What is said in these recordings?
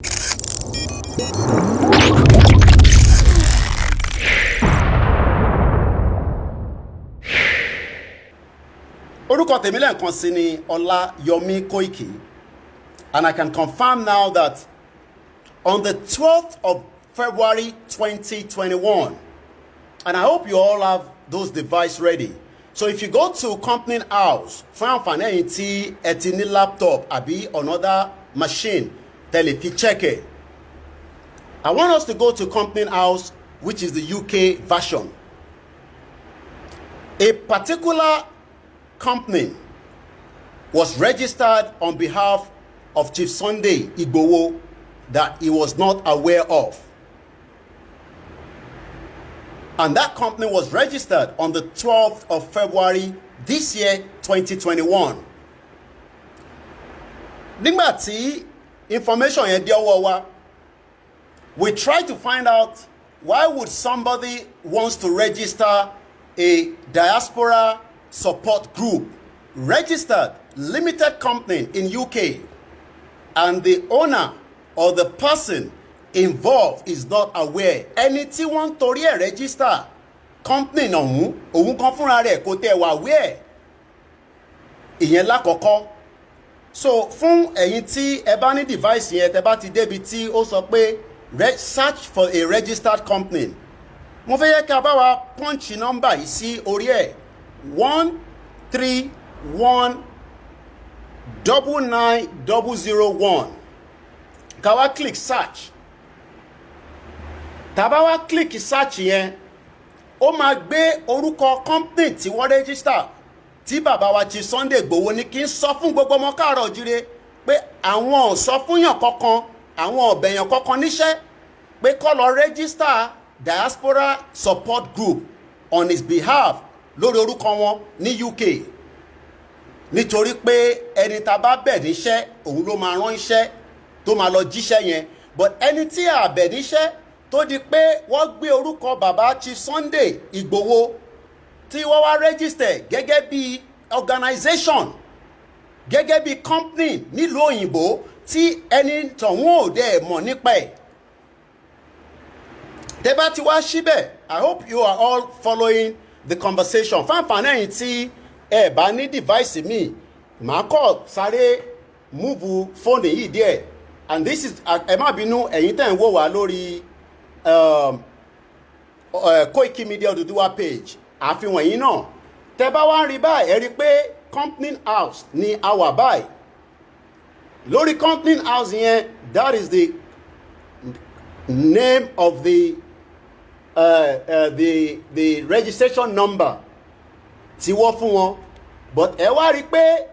Orúkọ tèmi lẹ́ẹ̀kan sí ni Ọláyọmí Kóìkì, and I can confirm now that on the 12th of February 2021, and I hope you all have those devices ready. So if you go to company house, fún àǹfààní ẹ̀yin tí ẹ ti ní laptop àbí another machine, tẹ́lẹ̀ fi check it. I want us to go to company house, which is the UK version. A particular company was registered on behalf of Chief Sunday Igboho that he was not aware of. And that company was registered on the 12th of February this year, 2021. Nígbà tí information yẹn dé ọwọ́ wa, we tried to find out why would somebody wants to register a diaspora support group, registered limited company in UK, and the owner or the person involved is not aware. Ẹni tí wọ́n torí ẹ̀ register company ọ̀hún, òun kan fúnra rẹ̀ kò tẹ̀ wá aware. Ìyẹn lákọ̀ọ́kọ́. So fún ẹ̀yin tí ẹ bá ní device yẹn, tẹ́ bá ti débi tí ó sọ pé search for a registered company, mo fẹ́ yẹ kí a bá wa punch number yìí sí orí ẹ̀ 1319901. Ká wá click search. Tá bá wá click search yẹn, ó máa gbé orúkọ company tí wọ́n register, tí bàbá wa Chief Sunday Igboho ní kí n sọ fún gbogbo ọmọ káàárọ̀ oòjíire pé àwọn ò sọ fún yàn kankan, àwọn ò bẹ̀yàn kankan níṣẹ́ pé kó lọ register diaspora support group on his behalf lórí orúkọ wọn ní UK, nítorí pé ẹni tá bá bẹ̀ níṣẹ́ òun ló máa rán iṣẹ́ tó máa lọ jíṣẹ́ yẹn. But ẹni tí a bẹ̀ níṣẹ́ tó di pé wọ́n gbé orúkọ bàbá Chief Sunday Igboho tí wọ́n wá register gẹ́gẹ́ bí organization, gẹ́gẹ́ bí company nílùú òyìnbó tí ẹni tọ̀hún ò dẹ̀ mọ̀ nípa ẹ̀. Tẹ́ bá ti wá síbẹ̀, I hope you are all following the conversation. Fáǹfààní ẹ̀yin tí ẹ bá ní device mi, màá kọ́ sáré move fóònù yìí díẹ̀. And this is, ẹ má bínú ẹ̀yin tẹ́ ń wò wá lórí Koiki Media Oduduwa page, àfihàn yìí náà. Tẹ́ bá wá rí báyìí, ẹ rí pé company house ni a wà báyìí. Lórí company house yẹn, that is the name of the registration number tí wọ́n fún wọn. But ẹ wá rí pé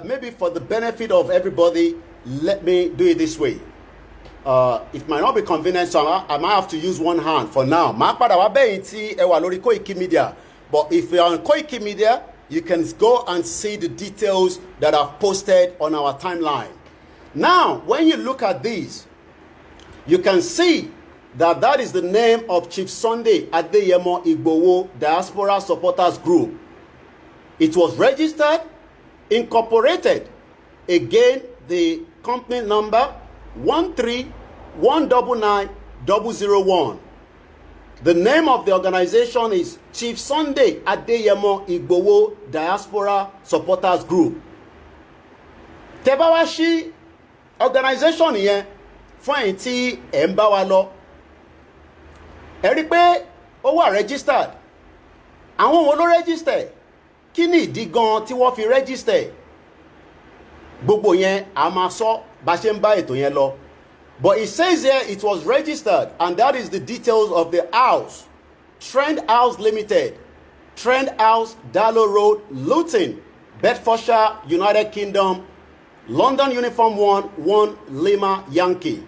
maybe for the benefit of everybody, let me do it this way. It might not be convenient, so I might have to use one hand for now. Màá padà wá bẹ́yìn tí ẹ wà lórí Koiki Media. But if you are on Koiki Media, you can go and see the details that are posted on our timeline. Now, when you look at these, you can see that that is the name of Chief Sunday Adeyemo Igboho Diaspora Supporters Group. It was registered, incorporated. Again, the company number 1319901. The name of the organization is Chief Sunday Adeyemo Igboho Diaspora Supporters Group. Tẹ́ bá wá sí organization yẹn fún ẹ̀yin tí ẹ̀ ń bá wa lọ, ẹ rí pé ó wà registered. Àwọn wo ló register? Kí ni ìdí gan tí wọ́n fi register? Gbogbo yẹn a máa sọ bá ṣe ń bá ètò yẹn lọ. But it says here it was registered, and that is the details of the house. Trend House Limited, Trend House, Darlow Road, Luton, Bedfordshire, United Kingdom, London Uniform 1 Lima Yankee.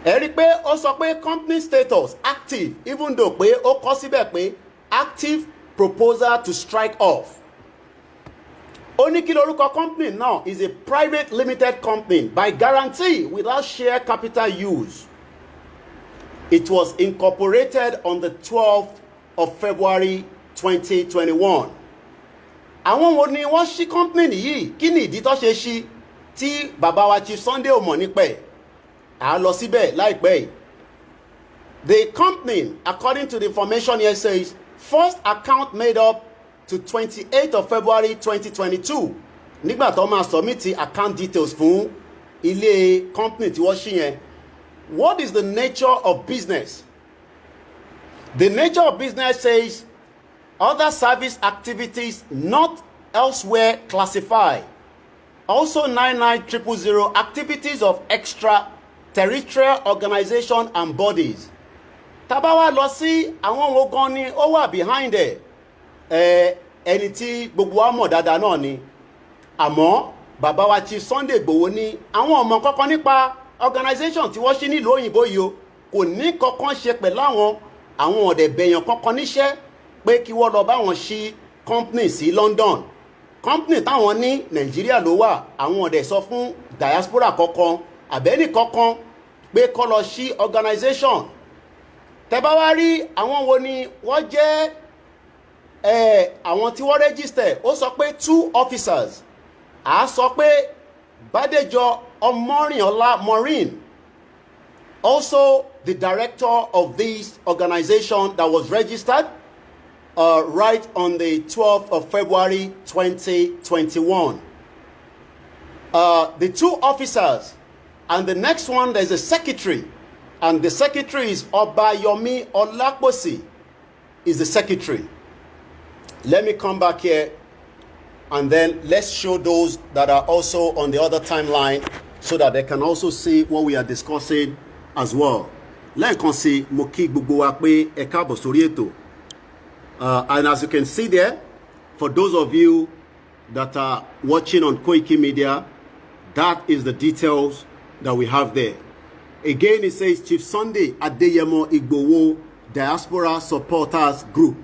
Ẹ rí pé ó sọ pé company status active, even though pé ó kọ síbẹ̀ pé active proposal to strike off. Ó ní kí lorúkọ company náà is a private limited company by guarantee without share capital use. It was incorporated on the 12th of February 2021. Àwọn wo ni wọ́n ṣí company yìí? Kí ni ìdí tó ṣe ṣí? tí bàbá wa Chief Sunday ò mọ̀ nípa ẹ̀ à lọ síbẹ̀ láìpẹ́ yìí. The company, according to the information here, says first account made up to 28th of February 2022 nígbà tó máa submit account details fún ilé company tí wọ́n ṣí yẹn. What is the nature of business? The nature of business says other service activities not elsewhere classified. Also 99000 activities of extra-territorial organization and bodies. Tábà wá lọ sí àwọn wo gan ni ó wà behind ẹ̀ ẹni tí gbogbo wa mọ̀ dáadáa náà ni. Àmọ́ bàbá wa Chief Sunday Igboho ní àwọn ọmọ kankan nípa organization tí wọ́n ṣí nílùú òyìnbó yìí o kò ní kankan ṣe pẹ̀lú àwọn ọ̀dẹ̀ bẹ̀yàn kankan níṣẹ́ pé kí wọ́n lọ bá wọn ṣí company sí London. Company táwọn ní Nàìjíríà ló wà àwọn ọ̀dẹ̀ sọ fún diaspora kankan àbẹ́ni kankan pé kó lọ ṣí organization. Tẹ́ bá wá rí àwọn wo ni wọ́n jẹ́ àwọn tí wọ́n register ó sọ pé 2 officers a sọ pé Bádéjọ Ọmọrìnọlá Maureen, also the director of this organization that was registered right on the 12th of February 2021. The 2 officers, and the next one there's a secretary, and the secretary is Obayomi Olaposi is the secretary. Let me come back here and then let's show those that are also on the other timeline so that they can also see what we are discussing as well. Lẹ́ẹ̀kan sí mo kí gbogbo wa pé ẹ káàbọ̀ sórí ètò. And as you can see there, for those of you that are watching on Koiki Media, that is the details that we have there. Again, it says Chief Sunday Adeyemo Igboho Diaspora Supporters Group.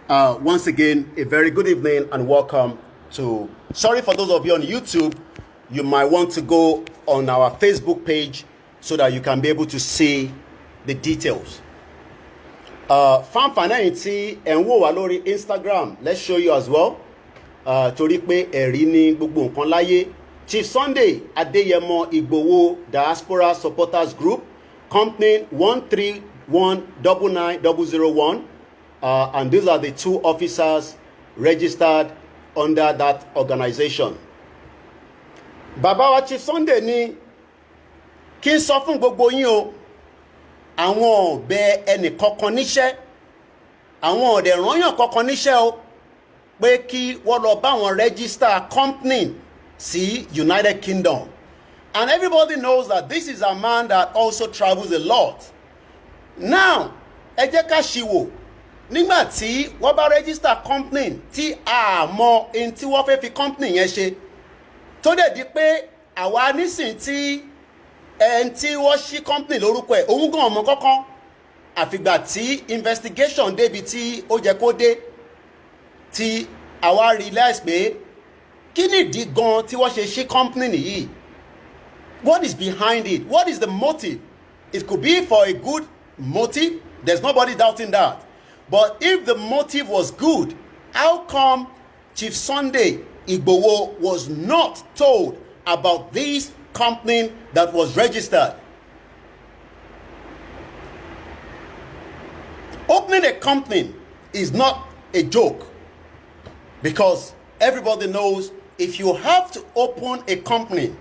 Once again, a very good evening and welcome to... Sorry for those of you on YouTube, you might want to go on our Facebook page so that you can be able to see the details. Fanfana tí ẹ ń wò wá lórí Instagram, let's show you as well. Torí pé ẹ̀rí ní gbogbo nǹkan láyé. Chief Sunday Adeyemo Igboho Diaspora Supporters Group, company 1319901. And these are the 2 officers registered under that organization. Bàbá wa Chief Sunday ní kí n sọ fún gbogbo yín o, àwọn ọ̀bẹ ẹnì kankan níṣẹ́, àwọn ọ̀dẹ̀ rányàn kankan níṣẹ́ o, pé kí wọ́n lọ bá wọn register company sí United Kingdom. And everybody knows that this is a man that also travels a lot. Now, ẹ jẹ́ ká ṣíwò. Nígbà tí wọ́n bá register company tí a mọ in tí wọ́n fẹ́ fi company yẹn ṣe tó dẹ̀ di pé àwa nísìn tí ẹn tí wọ́n ṣí company lórúkọ ẹ̀ òun gan ọmọ kankan àfìgbà tí investigation débi tí ó jẹ́ kó dé tí àwa realize pé kí nìdí gan tí wọ́n ṣe ṣí company nìyí. What is behind it? What is the motive? It could be for a good motive. There's nobody doubting that. But if the motive was good, how come Chief Sunday Igboho was not told about this company that was registered? Opening a company is not a joke, because everybody knows if you have to open a company,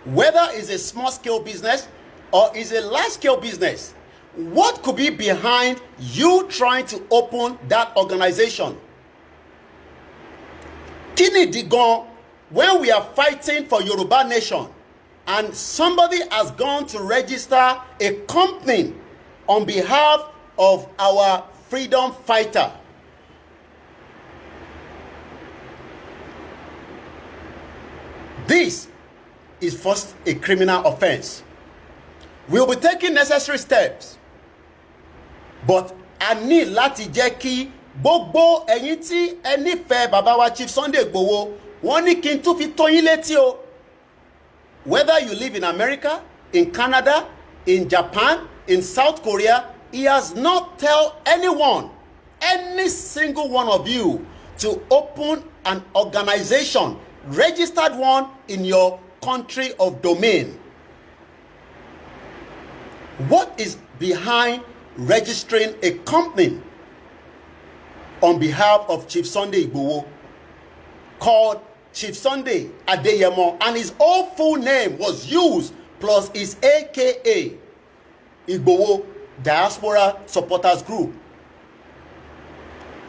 whether it's a small-scale business or it's a large-scale business, what could be behind you trying to open that organization? Kini Digon, when we are fighting for Yoruba Nation and somebody has gone to register a company on behalf of our freedom fighter, this is first a criminal offense. We'll be taking necessary steps, but a ní láti jẹ́ kí gbogbo ẹ̀yin tí ẹ nífẹ̀ẹ́ bàbá wa Chief Sunday Igboho wọ́n ní kí n tún fi tó yín létí o. Whether you live in America, in Canada, in Japan, in South Korea, he has not tell anyone, any single one of you, to open an organization registered one in your country of domain. What is behind registering a company on behalf of Chief Sunday Igboho called Chief Sunday Adeyemo, and his whole full name was used plus his AKA Igboho Diaspora Supporters Group,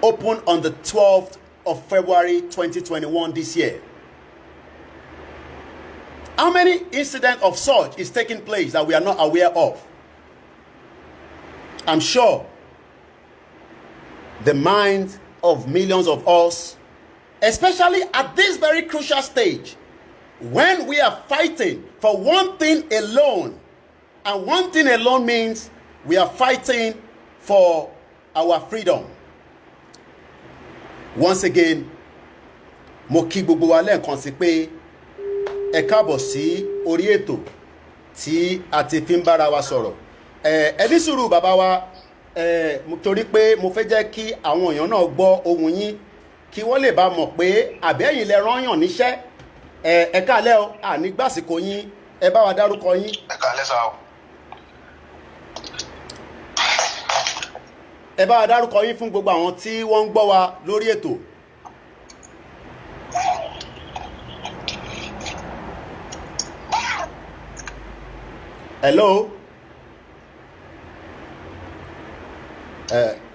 opened on the 12th of February 2021 this year? How many incidents of such is taking place that we are not aware of? I'm sure the minds of millions of us, especially at this very crucial stage, when we are fighting for one thing alone, and one thing alone means we are fighting for our freedom. Once again, mo kí gbogbo wa lẹ́ẹ̀kan sí pé ẹ káàbọ̀ sí orí ètò tí a ti fi ń bára wa sọ̀rọ̀. Ẹ ní sùúrù bàbá wa, torí pé mo fẹ́ jẹ́ kí àwọn èèyàn náà gbọ́ ohùn yín kí wọ́n lè bá mọ̀ pé àbẹ́yìn lẹ rányàn níṣẹ́. Ẹ káalẹ́ o, àní gbàsíkò yín, ẹ bá wa dárúkọ yín. Ẹ káalẹ́ sá o. Ẹ bá wa dárúkọ yín fún gbogbo àwọn tí wọ́n ń gbọ́ wa lórí ètò. Hello.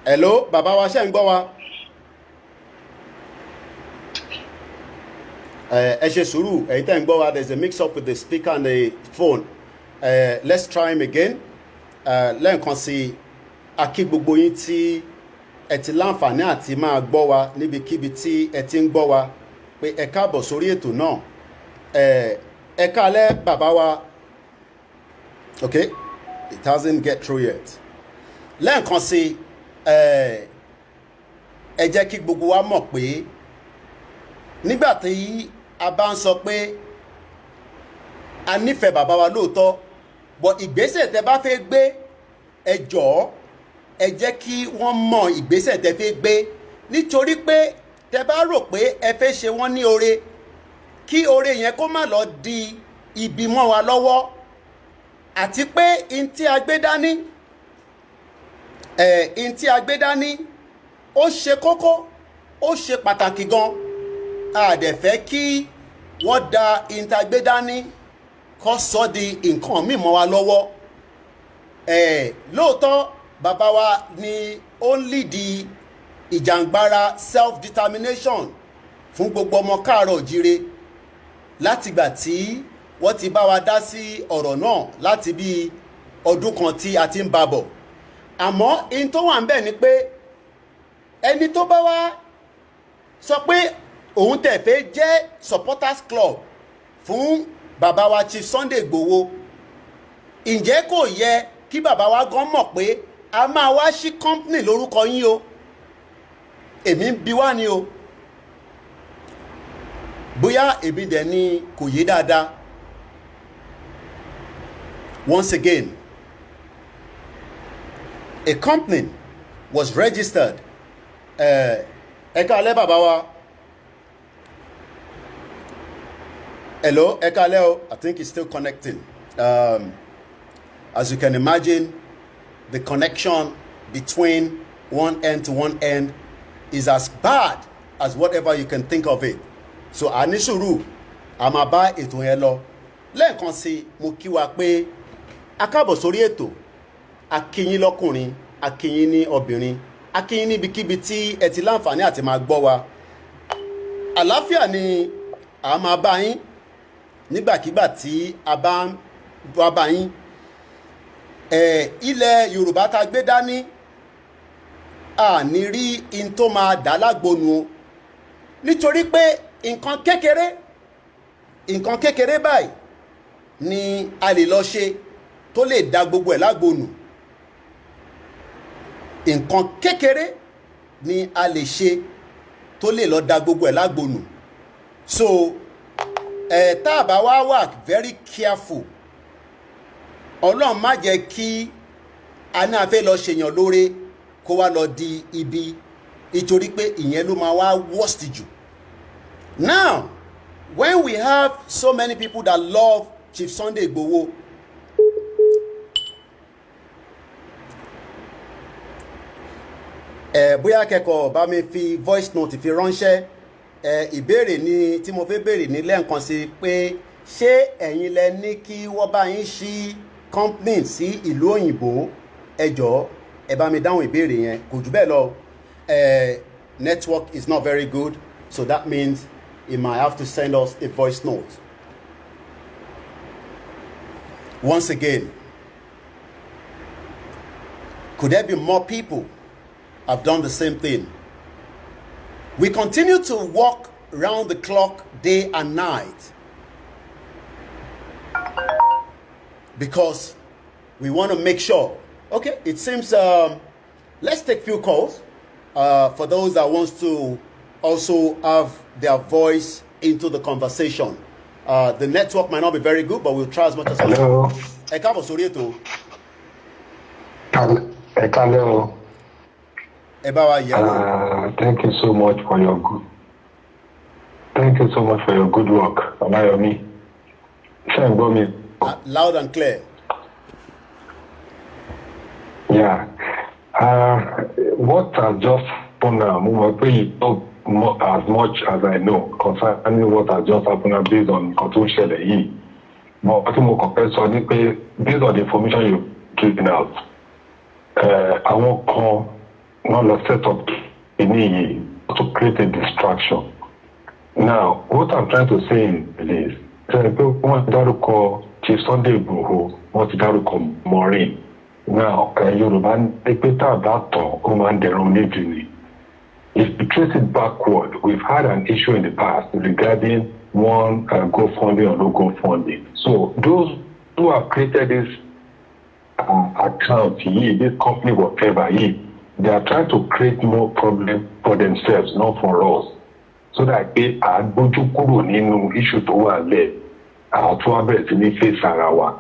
Hello, bàbá wa ṣé ń gbọ́ wa? Ẹ ṣe sùúrù, ẹ̀yin tẹ́ ń gbọ́ wa, there's a mix up with the speaker and the phone. Let's try him again. Lẹ́ẹ̀kan sí a kí gbogbo yín tí ẹ ti láǹfààní àti máa gbọ́ wa níbikíbi tí ẹ ti ń gbọ́ wa pé ẹ káàbọ̀ sórí ètò náà. Ẹ káalẹ́ bàbá wa. Okay, it hasn't get through yet. Lẹ́ẹ̀kan sí ẹ jẹ́ kí gbogbo wa mọ̀ pé nígbà tí a bá ń sọ pé a nífẹ̀ẹ́ bàbá wa lóòótọ́, but ìgbésẹ̀ tẹ́ bá fẹ́ gbé, ẹ jọ̀ọ́ ẹ jẹ́ kí wọ́n mọ ìgbésẹ̀ tẹ́ fẹ́ gbé, nítorí pé tẹ́ bá rò pé ẹ fẹ́ ṣe wọ́n ní oore, kí oore yẹn kó má lọ di ibi mọ́ wa lọ́wọ́, àti pé in tí a gbé dání ó ṣe kókó, ó ṣe pàtàkì gan. A dẹ̀ fẹ́ kí wọ́n da in tí a gbé dání kó sọ di nǹkan míì mọ́ wa lọ́wọ́. Lóòótọ́ bàbá wa ni ó ń lídi ìjàǹgbara self-determination fún gbogbo ọmọ káàárọ̀ òjíire látìgbà tí wọ́n ti bá wa dá sí ọ̀rọ̀ náà láti bí ọdún kan tí a ti ń bá bọ̀. Àmọ́ in tó wà ń bẹ̀ ni pé ẹni tó bá wá sọ pé òun tẹ̀ fẹ́ jẹ́ supporters club fún bàbá wa Chief Sunday Igboho, ǹjẹ́ kò yẹ kí bàbá wa gan mọ̀ pé a máa wá sí company lórúkọ yín o? Èmi ń bi wá ni o, bóyá èmi dẹ̀ ni kò yé dáadáa. Once again, a company was registered. Ẹ káalẹ́ bàbá wa. Hello, ẹ káalẹ́ o. I think it's still connecting. As you can imagine, the connection between one end to one end is as bad as whatever you can think of it. So a ní sùúrù, a máa bá ètò yẹn lọ. Lẹ́ẹ̀kan sí mo kí wa pé a káàbọ̀ sórí ètò. A kí yín lọ́kùnrin, a kí yín ní obìnrin, a kí yín níbikíbi tí ẹ ti láǹfààní àti máa gbọ́ wa. Àlàáfíà ni a máa bá yín nígbàkígbà tí a bá ń bá yín. Ilẹ̀ Yorùbá tá gbé dání, a ní rí in tó máa dá lágbónu o, nítorí pé nǹkan kékeré báyìí ni a lè lọ ṣe tó lè dá gbogbo ẹ̀ lágbónu. Nǹkan kékeré ni a lè ṣe tó lè lọ dá gbogbo ẹ̀ lágbónu. So tá a bá wá wà very careful, Ọlọ́run má jẹ́ kí a ní a fẹ́ lọ ṣèyàn lóore kó wá lọ di ibi, nítorí pé ìyẹn ló máa wá worst jù. Now when we have so many people that love Chief Sunday Igboho, bóyá kẹ́kọ̀ọ́ bá mi fi voice note fi ránṣẹ́ ìbéèrè ni tí mo fẹ́ béèrè ní lẹ́ẹ̀kan sí pé ṣé ẹ̀yin lẹ ní kí wọ́n bá yín ṣí company sí ìlú òyìnbó ẹ jọ̀ọ́ ẹ bá mi dáhùn ìbéèrè yẹn kò jù bẹ́ẹ̀ lọ network is not very good, so that means he might have to send us a voice note. Once again, could there be more people have done the same thing? We continue to work round the clock, day and night, because we want to make sure. Okay, it seems let's take few calls for those that wants to also have their voice into the conversation. The network might not be very good, but we'll try as much as possible. Hello. Hello. Thank you so much for your good. Thank you so much for your good work. Amayomi. Loud and clear. Yeah. What has just happened now, as much as I know concerning what has just happened based on control here. But I think based on the information you've given out, I won't call not a set up to create a distraction. Now, what I'm trying to say is, want to call Chief Sunday Igboho, want to call Maureen. Now, Yoruba, if we trace it backward, we've had an issue in the past regarding one GoFundMe or no GoFundMe. So those who have created this account, this company, whatever, they are trying to create more problem for themselves, not for us. So that they are issue to our leg, our to face Sarawa.